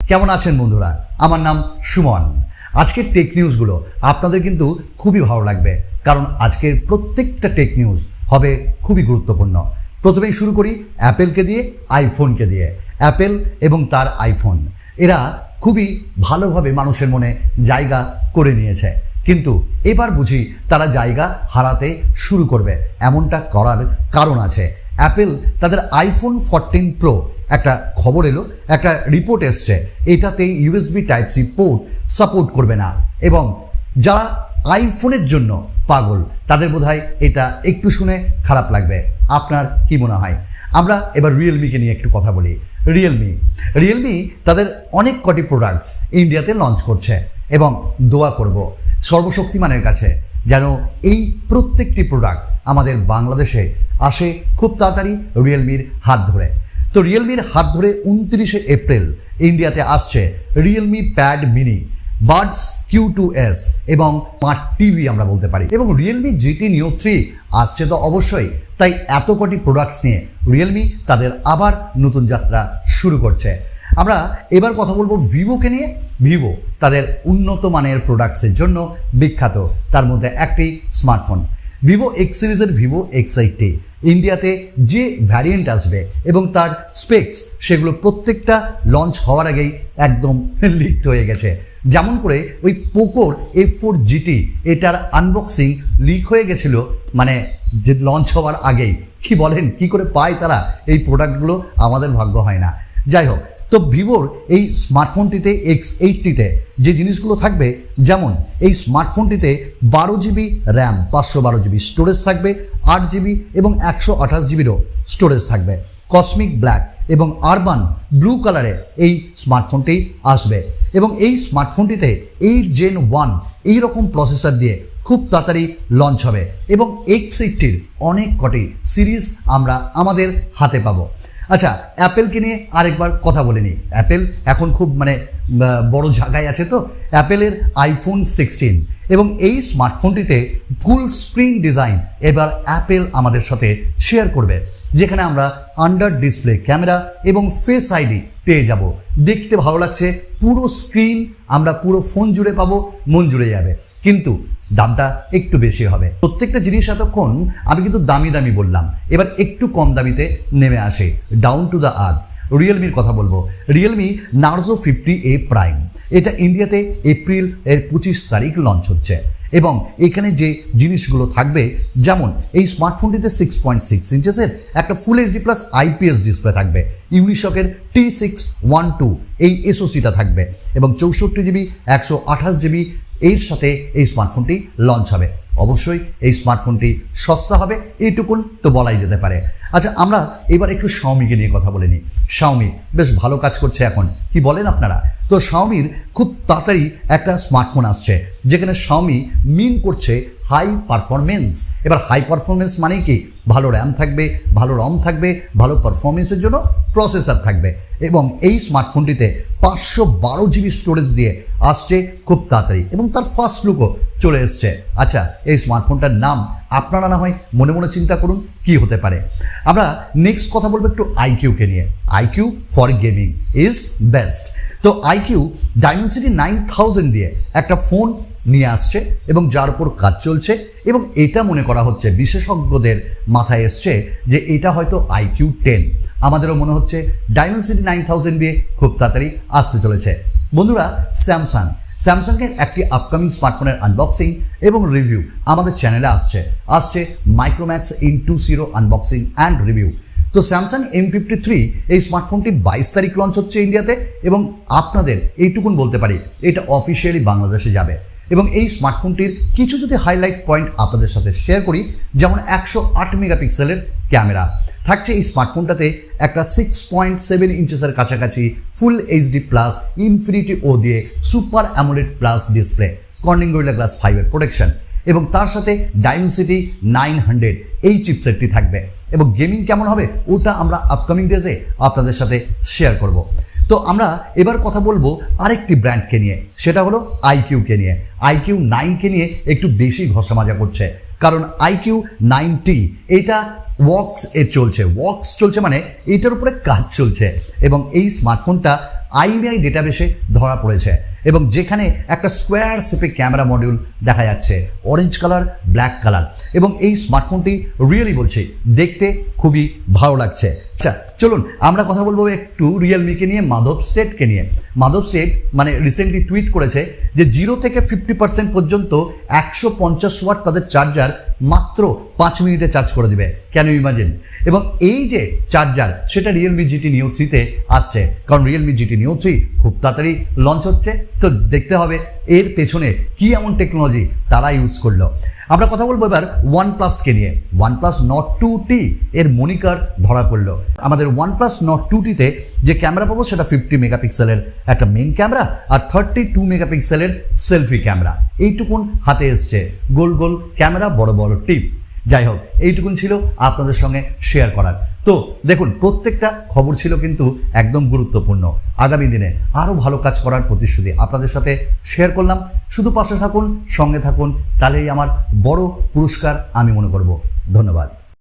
কেমন আছেন বন্ধুরা? আমার নাম সুমন। আজকের টেক নিউজগুলো আপনাদের কিন্তু খুবই ভালো লাগবে, কারণ আজকের প্রত্যেকটা টেক নিউজ হবে খুবই গুরুত্বপূর্ণ। প্রথমেই শুরু করি অ্যাপেলকে দিয়ে, আইফোনকে দিয়ে। অ্যাপেল এবং তার আইফোন এরা খুবই ভালোভাবে মানুষের মনে জায়গা করে নিয়েছে, কিন্তু এবার বুঝি তারা জায়গা হারাতে শুরু করবে। এমনটা করার কারণ আছে। অ্যাপেল তাদের আইফোন 14 প্রো একটা খবর এলো, একটা রিপোর্ট এসছে, এটাতে USB type C port support করবে না। এবং যারা আইফোনের জন্য পাগল তাদের বোধহয় এটা একটু শুনে খারাপ লাগবে। আপনার কি মনে হয়? আমরা এবার রিয়েলমিকে নিয়ে একটু কথা বলি। রিয়েলমি তাদের অনেক কটি প্রোডাক্টস ইন্ডিয়াতে লঞ্চ করছে এবং দোয়া করব সর্বশক্তিমানের কাছে যেন এই প্রত্যেকটি প্রোডাক্ট আমাদের বাংলাদেশে আসে খুব তাড়াতাড়ি রিয়েলমির হাত ধরে। তো রিয়েলমির হাত ধরে 29শে এপ্রিল ইন্ডিয়াতে আসছে Realme pad mini, Buds Q2s এবং স্মার্ট টিভি আমরা বলতে পারি। এবং রিয়েলমি GT Neo 3 আসছে তো অবশ্যই। তাই এত কটি প্রোডাক্টস নিয়ে রিয়েলমি তাদের আবার নতুন যাত্রা শুরু করছে। আমরা এবার কথা বলবো ভিভোকে নিয়ে। ভিভো তাদের উন্নত মানের প্রোডাক্টসের জন্য বিখ্যাত, তার মধ্যে একটি স্মার্টফোন ভিভো X সিরিজের ভিভো X80 ইন্ডিয়াতে যে ভ্যারিয়েন্ট আসবে এবং তার স্পেক্স সেগুলো প্রত্যেকটা লঞ্চ হওয়ার আগেই একদম লিকড হয়ে গেছে। যেমন করে ওই পোকোর F4 GT এটার আনবক্সিং লিক হয়ে গেছিল, মানে যে লঞ্চ হওয়ার আগেই। কি বলেন, কি করে পায় তারা এই প্রোডাক্টগুলো? আমাদের ভাগ্য হয় না। যাই হোক, তো ভিভোর এই স্মার্টফোনটিতে X80তে যে জিনিসগুলো থাকবে, যেমন এই স্মার্টফোনটিতে 12GB র্যাম, 512GB স্টোরেজ থাকবে, 8GB এবং 128GBরও স্টোরেজ থাকবে। কসমিক ব্ল্যাক এবং আরবান ব্লু কালারে এই স্মার্টফোনটি আসবে এবং এই স্মার্টফোনটিতে 8 Gen 1 এইরকম প্রসেসর দিয়ে খুব তাড়াতাড়ি লঞ্চ হবে এবং X80-র অনেক কটি সিরিজ আমরা আমাদের হাতে পাবো। আচ্ছা, অ্যাপেলকে নিয়ে আরেকবার কথা বলে নিই। অ্যাপেল এখন খুব বড় জায়গায় আছে। তো অ্যাপেলের আইফোন 16 এবং এই স্মার্টফোনটিতে ফুল স্ক্রিন ডিজাইন এবার অ্যাপেল আমাদের সাথে শেয়ার করবে, যেখানে আমরা আন্ডার ডিসপ্লে ক্যামেরা এবং ফেস আইডি পেয়ে যাব। দেখতে ভালো লাগছে, পুরো স্ক্রিন আমরা পুরো ফোন জুড়ে পাবো, মন জুড়ে যাবে। কিন্তু দামটা একটু বেশি হবে। প্রত্যেকটা জিনিস এতক্ষণ আমি কিন্তু দামি দামি বললাম, এবার একটু কম দামিতে নেমে আসে, ডাউন টু দ্য আর্থ। রিয়েলমির কথা বলবো। রিয়েলমি নার্জো 50A প্রাইম, এটা ইন্ডিয়াতে এপ্রিল 25 তারিখ লঞ্চ হচ্ছে এবং এখানে যে জিনিসগুলো থাকবে, যেমন এই স্মার্টফোনটিতে 6.6 ইঞ্চেসের একটা ফুল HD প্লাস IPS ডিসপ্লে থাকবে, ইউনিশকের T612 এই SoCটা থাকবে এবং 64GB 128GB এর সাথে এই স্মার্টফোনটি লঞ্চ হবে। অবশ্যই এই স্মার্টফোনটি সস্তা হবে, এইটুকুন তো বলাই যেতে পারে। আচ্ছা, আমরা এবার একটু শাওমিকে নিয়ে কথা বলে নিই। শাওমি বেশ ভালো কাজ করছে এখন, কি বলেন আপনারা? তো শাওমির খুব তাড়াতাড়ি একটা স্মার্টফোন আসছে, যেখানে শাওমি মিন করছে হাই পারফরমেন্স। এবার হাই পারফরমেন্স মানে কি? ভালো র্যাম থাকবে, ভালো রম থাকবে, ভালো পারফরমেন্সের জন্য প্রসেসর থাকবে এবং এই স্মার্টফোনটিতে 512GB স্টোরেজ দিয়ে আসছে খুব তাড়াতাড়ি এবং তার ফার্স্ট লুকও চলে এসছে। আচ্ছা, এই স্মার্টফোনটার নাম আপনারা না হয় মনে মনে চিন্তা করুন কি হতে পারে। আমরা নেক্সট কথা বলবো একটু iQOOকে নিয়ে। iQOO for gaming is best. তো iQOO Dimensity 9000 দিয়ে একটা ফোন নিয়ে আসছে এবং যার উপর কাজ চলছে এবং এটা মনে করা হচ্ছে, বিশেষজ্ঞদের মাথায় এসছে যে এটা হয়তো iQOO 10। আমাদেরও মনে হচ্ছে Dimensity 9000 দিয়ে খুব তাড়াতাড়ি আসতে চলেছে। বন্ধুরা, স্যামসাংয়ের একটি আপকামিং স্মার্টফোনের আনবক্সিং এবং রিভিউ আমাদের চ্যানেলে আসছে Micromax in 20 unboxing and review. তো স্যামসাং M53 এই স্মার্টফোনটি 22 তারিখ লঞ্চ হচ্ছে ইন্ডিয়াতে এবং আপনাদের এইটুকুন বলতে পারি, এটা অফিসিয়ালি বাংলাদেশে যাবে। এবং এই স্মার্টফোনটির কিছু যদি হাইলাইট পয়েন্ট আপনাদের সাথে শেয়ার করি, যেমন 108 মেগাপিক্সেলের ক্যামেরা থাকছে এই স্মার্টফোনটাতে, একটা 6.7 ইঞ্চেসের কাছাকাছি ফুল HD প্লাস ইনফিনিটি ও দিয়ে super AMOLED plus display, Corning gorilla glass 5 এর প্রোটেকশন এবং তার সাথে Dimensity 900 এই চিপসেটটি থাকবে। এবং গেমিং কেমন হবে ওটা আমরা আপকামিং ডেজে আপনাদের সাথে শেয়ার করব। তো আমরা এবার কথা বলবো আরেকটি ব্র্যান্ডকে নিয়ে, সেটা হলো iQOOকে নিয়ে। iQOO 9কে নিয়ে একটু বেশি ঘষা মাজা করছে কারণ iQOO 9T এটা ওয়ার্কস চলছে মানে এটার উপরে কাজ চলছে এবং এই স্মার্টফোনটা IMEI ডেটাবেসে ধরা পড়েছে এবং যেখানে একটা স্কোয়ার শেপে ক্যামেরা মডিউল দেখা যাচ্ছে অরেঞ্জ কালার ব্ল্যাক কালার এবং এই স্মার্টফোনটি রিয়েলি বলছি দেখতে খুবই ভালো লাগছে। আচ্ছা চলুন আমরা কথা বলবো একটু রিয়েলমিকে নিয়ে, মাধব সেট মানে রিসেন্টলি টুইট করেছে যে 0 থেকে 50% পর্যন্ত 150 ওয়াট তাদের চার্জার মাত্র 5 মিনিটে চার্জ করে দিবে। Can you imagine? এবং এই যে চার্জার সেটা Realme GT Neo 3-তে আসছে, কারণ Realme GT Neo 3 খুব তাড়াতাড়ি লঞ্চ হচ্ছে, তো দেখতে হবে এর পেছনে কি এমন টেকনোলজি তারা ইউজ করলো। আমরা কথা বলবো এবার OnePlus-কে নিয়ে। OnePlus Nord 2T এর মনিকার ধরা পড়লো। আমাদের OnePlus Nord 2T-তে যে ক্যামেরা পাবো সেটা 50 মেগাপিক্সেলের একটা মেইন ক্যামেরা আর 32 মেগাপিক্সেলের সেলফি ক্যামেরা, এইটুকুন হাতে এসছে, গোল গোল ক্যামেরা, বড় বড় টিপ। যাই হোক, এইটুকুন ছিল আপনাদের সঙ্গে শেয়ার করার। তো দেখুন, প্রত্যেকটা খবর ছিল কিন্তু একদম গুরুত্বপূর্ণ। আগামী দিনে আরও ভালো কাজ করার প্রতিশ্রুতি আপনাদের সাথে শেয়ার করলাম। শুধু পাশে থাকুন, সঙ্গে থাকুন, তাহলেই আমার বড় পুরস্কার আমি মনে করব। ধন্যবাদ।